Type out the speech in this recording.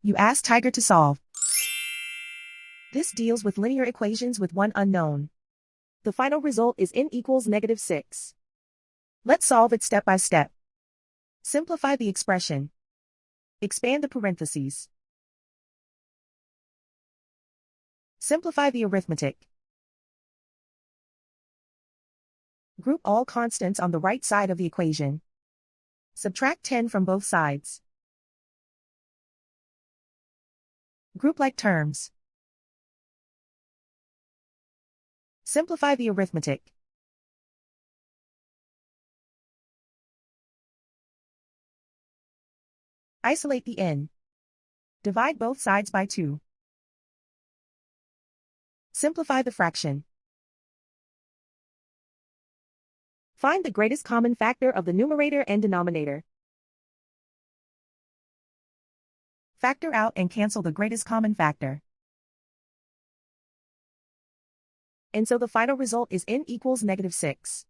You ask Tiger to solve. This deals with linear equations with one unknown. The final result is n equals -6. Let's solve it step by step. Simplify the expression. Expand the parentheses. Simplify the arithmetic. Group all constants on the right side of the equation. Subtract 10 from both sides. Group like terms. Simplify the arithmetic. Isolate the n. Divide both sides by 2. Simplify the fraction. Find the greatest common factor of the numerator and denominator. Factor out and cancel the greatest common factor. And so the final result is n equals -6.